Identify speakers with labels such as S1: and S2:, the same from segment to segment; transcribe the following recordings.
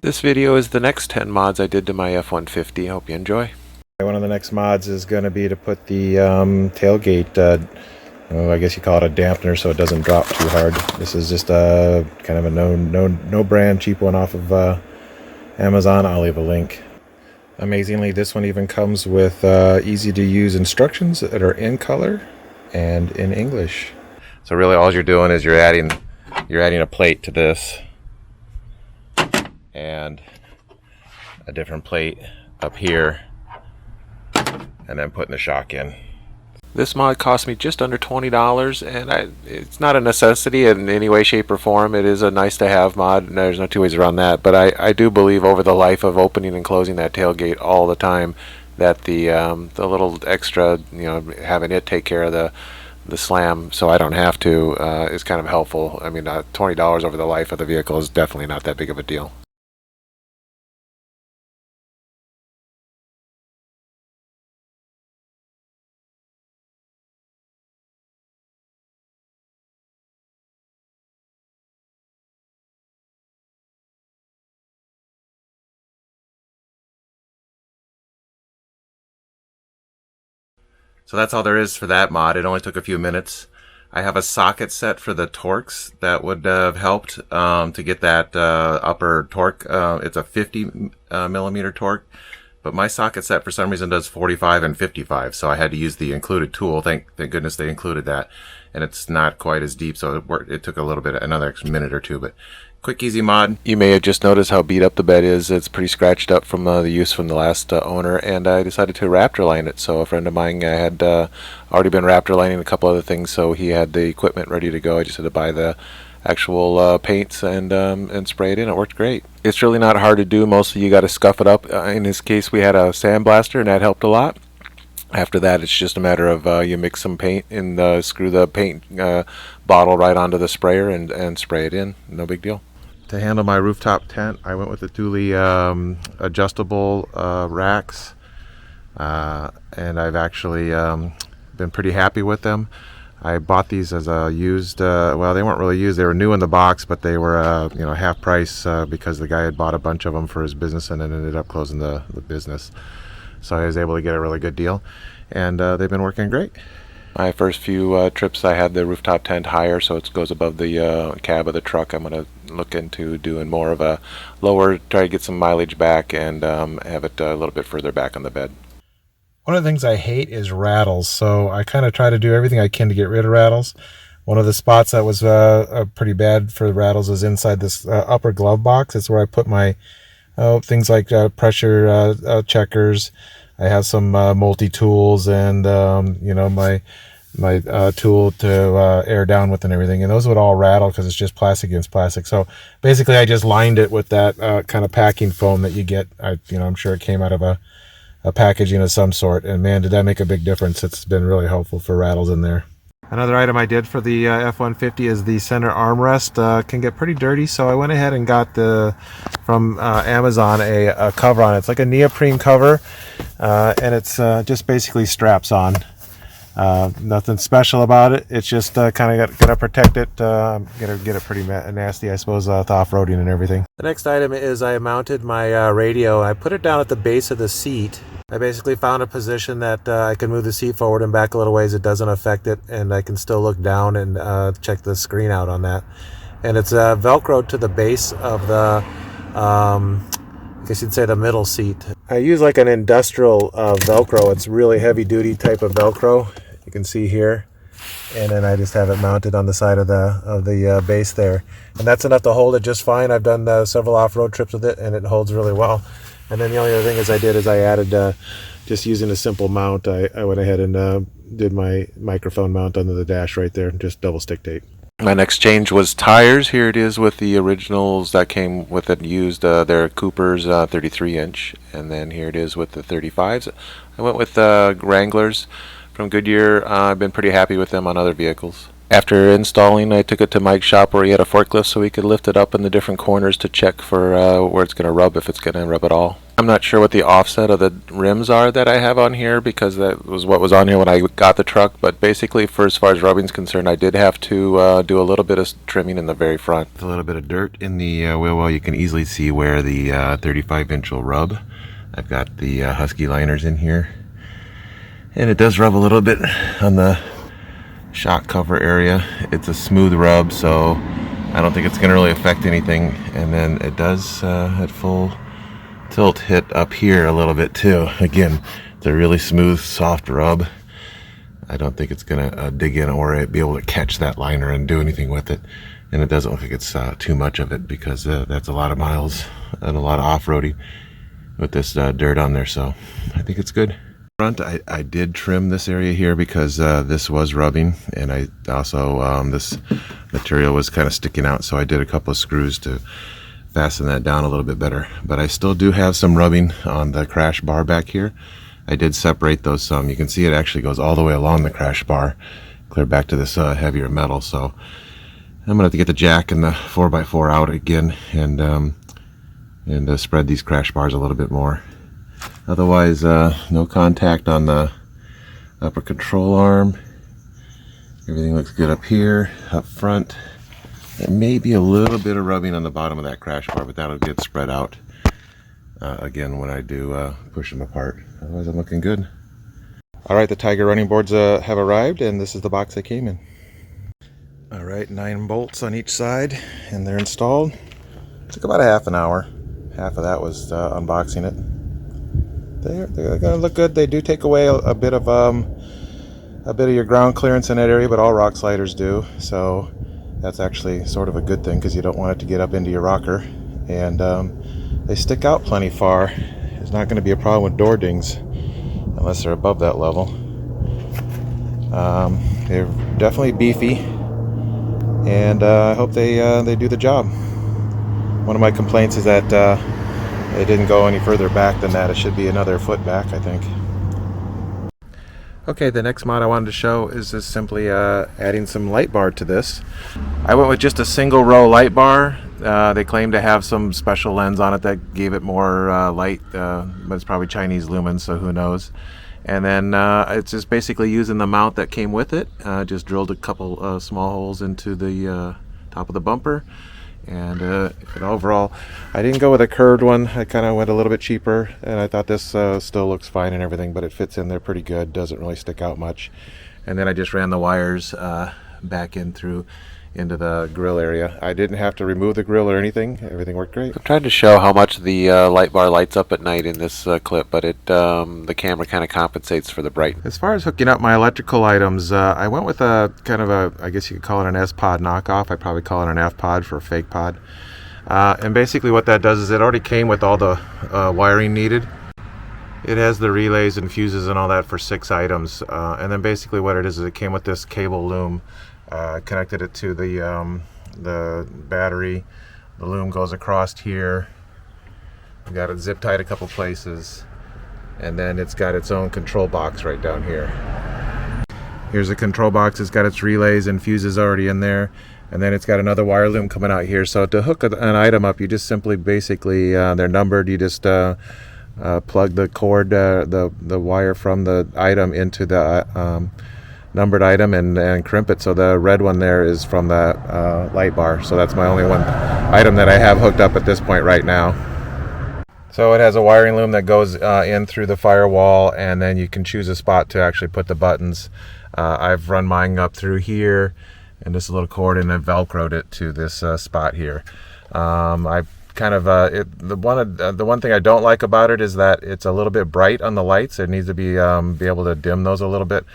S1: This video is the next 10 mods I did to my F-150. Hope you enjoy. One of the next mods is going to be to put the tailgate, I guess you call it a dampener, so it doesn't drop too hard. This is just a kind of a no brand cheap one off of Amazon. I'll leave a link. Amazingly, this one even comes with easy to use instructions that are in color and in English. So really all you're doing is you're adding a plate to this and a different plate up here, and then putting the shock in. This mod cost me just under $20, and it's not a necessity in any way, shape, or form. It is a nice to have mod, and there's no two ways around that. But I do believe over the life of opening and closing that tailgate all the time, that the little extra, having it take care of the slam so I don't have to, is kind of helpful. I mean, $20 over the life of the vehicle is definitely not that big of a deal. So that's all there is for that mod. It only took a few minutes. I have a socket set for the Torx that would have helped to get that upper torque. It's a 50 millimeter torque, but my socket set for some reason does 45 and 55, so I had to use the included tool. Thank goodness they included that, and it's not quite as deep, so it took a little bit, another extra minute or two, but quick, easy mod. You may have just noticed how beat up the bed is. It's pretty scratched up from the use from the last owner, and I decided to Raptor Line it. So a friend of mine had already been Raptor Lining a couple other things, so he had the equipment ready to go. I just had to buy the actual paints and spray it in. It worked great. It's really not hard to do. Mostly you got to scuff it up. In this case, we had a sandblaster, and that helped a lot. After that, it's just a matter of you mix some paint and screw the paint bottle right onto the sprayer and spray it in. No big deal. To handle my rooftop tent, I went with the Thule adjustable racks, and I've actually been pretty happy with them. I bought these as a used, well, they weren't really used, they were new in the box, but they were half price because the guy had bought a bunch of them for his business and then ended up closing the business. So I was able to get a really good deal, and they've been working great. My first few trips, I had the rooftop tent higher, so it goes above the cab of the truck. I'm going to look into doing more of a lower, try to get some mileage back, and have it a little bit further back on the bed. One of the things I hate is rattles, so I kind of try to do everything I can to get rid of rattles. One of the spots that was pretty bad for the rattles is inside this upper glove box. It's where I put my things like pressure checkers. I have some multi-tools and my tool to air down with and everything, and those would all rattle because it's just plastic against plastic. So basically I just lined it with that kind of packing foam that you get. I'm sure it came out of a packaging of some sort, and man, did that make a big difference. It's been really helpful for rattles in there. Another item I did for the F-150 is the center armrest. Can get pretty dirty, so I went ahead and got from Amazon a cover on it. It's like a neoprene cover, and it's just basically straps on. Nothing special about it. It's just kind of gonna protect it. Gonna get it pretty nasty, I suppose, with off-roading and everything. The next item is I mounted my radio, and I put it down at the base of the seat. I basically found a position that I can move the seat forward and back a little ways. It doesn't affect it, and I can still look down and check the screen out on that. And it's Velcroed to the base of the, I guess you'd say the middle seat. I use like an industrial Velcro. It's really heavy-duty type of Velcro. You can see here. And then I just have it mounted on the side of the base there. And that's enough to hold it just fine. I've done several off-road trips with it, and it holds really well. And then the only other thing I added, just using a simple mount, I went ahead and did my microphone mount under the dash right there, just double stick tape. My next change was tires. Here it is with the originals that came with it used. They're Cooper's 33-inch, and then here it is with the 35s. I went with Wranglers from Goodyear. I've been pretty happy with them on other vehicles. After installing, I took it to Mike's shop where he had a forklift so he could lift it up in the different corners to check for where it's going to rub, if it's going to rub at all. I'm not sure what the offset of the rims are that I have on here, because that was what was on here when I got the truck. But basically, for as far as rubbing's concerned, I did have to do a little bit of trimming in the very front. A little bit of dirt in the wheel well. You can easily see where the 35-inch will rub. I've got the Husky liners in here, and it does rub a little bit on the shock cover area. It's a smooth rub, so I don't think it's going to really affect anything. And then it does at full tilt hit up here a little bit too. Again, it's a really smooth, soft rub. I don't think it's gonna dig in or be able to catch that liner and do anything with it. And it doesn't look like it's too much of it, because that's a lot of miles and a lot of off-roading with this dirt on there. So I think it's good. Front, I did trim this area here because this was rubbing, and I also this material was kind of sticking out, so I did a couple of screws to fasten that down a little bit better. But I still do have some rubbing on the crash bar back here. I did separate those some. You can see it actually goes all the way along the crash bar, clear back to this heavier metal. So I'm gonna have to get the jack and the 4x4 out again, and spread these crash bars a little bit more. Otherwise, no contact on the upper control arm. Everything looks good up here, up front. There may be a little bit of rubbing on the bottom of that crash bar, but that'll get spread out again when I do push them apart. Otherwise, I'm looking good. All right, the Tiger running boards have arrived, and this is the box they came in. All right, 9 bolts on each side, and they're installed. Took about a half an hour. Half of that was unboxing it. They're gonna look good. They do take away a bit of your ground clearance in that area, but all rock sliders do. So that's actually sort of a good thing, because you don't want it to get up into your rocker. And they stick out plenty far. There's not going to be a problem with door dings unless they're above that level. They're definitely beefy, and I hope they do the job. One of my complaints is that they didn't go any further back than that. It should be another foot back, I think. Okay, the next mod I wanted to show is just simply adding some light bar to this. I went with just a single row light bar. They claim to have some special lens on it that gave it more light, but it's probably Chinese lumens, so who knows. And then it's just basically using the mount that came with it. Just drilled a couple small holes into the top of the bumper. And overall, I didn't go with a curved one. I kind of went a little bit cheaper, and I thought this still looks fine and everything, but it fits in there pretty good. Doesn't really stick out much. And then I just ran the wires back in through into the grill area. I didn't have to remove the grill or anything. Everything worked great. I'm trying to show how much the light bar lights up at night in this clip, but the camera kind of compensates for the brightness. As far as hooking up my electrical items, I went with a kind of a, I guess you could call it an S-Pod knockoff. I'd probably call it an F-Pod for a fake pod. And basically what that does is it already came with all the wiring needed. It has the relays and fuses and all that for 6 items. And then basically what it is it came with this cable loom. Connected it to the battery. The loom goes across here. We got it zip tied a couple places, and then it's got its own control box right down here. Here's a control box. It's got its relays and fuses already in there, and then it's got another wire loom coming out here. So to hook an item up, you just simply basically they're numbered. You just plug the cord, the wire from the item into the numbered item and crimp it. So the red one there is from the light bar. So that's my only one item that I have hooked up at this point right now. So it has a wiring loom that goes in through the firewall, and then you can choose a spot to actually put the buttons. I've run mine up through here, and just a little cord, and I've velcroed it to this spot here. I've kind of the one thing I don't like about it is that it's a little bit bright on the lights. It needs to be able to dim those a little bit.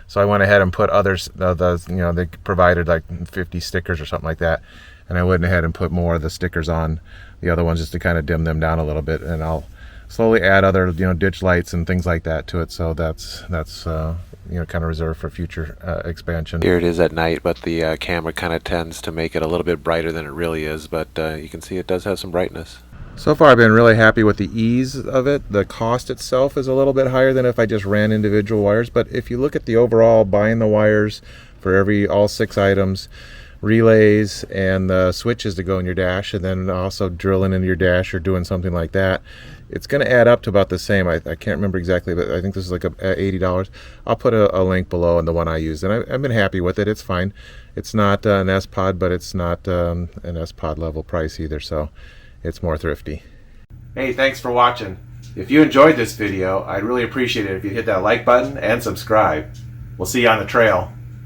S1: So I went ahead and put others, they provided like 50 stickers or something like that, and I went ahead and put more of the stickers on the other ones just to kind of dim them down a little bit, and I'll slowly add other ditch lights and things like that to it. So that's kind of reserved for future expansion. Here it is at night, but the camera kind of tends to make it a little bit brighter than it really is, but you can see it does have some brightness. So far I've been really happy with the ease of it. The cost itself is a little bit higher than if I just ran individual wires, but if you look at the overall buying the wires for all 6 items, relays and the switches to go in your dash, and then also drilling into your dash or doing something like that, it's going to add up to about the same. I can't remember exactly, but I think this is like $80. I'll put a link below on the one I used, and I've been happy with it. It's fine. It's not an S-Pod, but it's not an S-Pod level price either, so it's more thrifty. Hey, thanks for watching. If you enjoyed this video, I'd really appreciate it if you hit that like button and subscribe. We'll see you on the trail.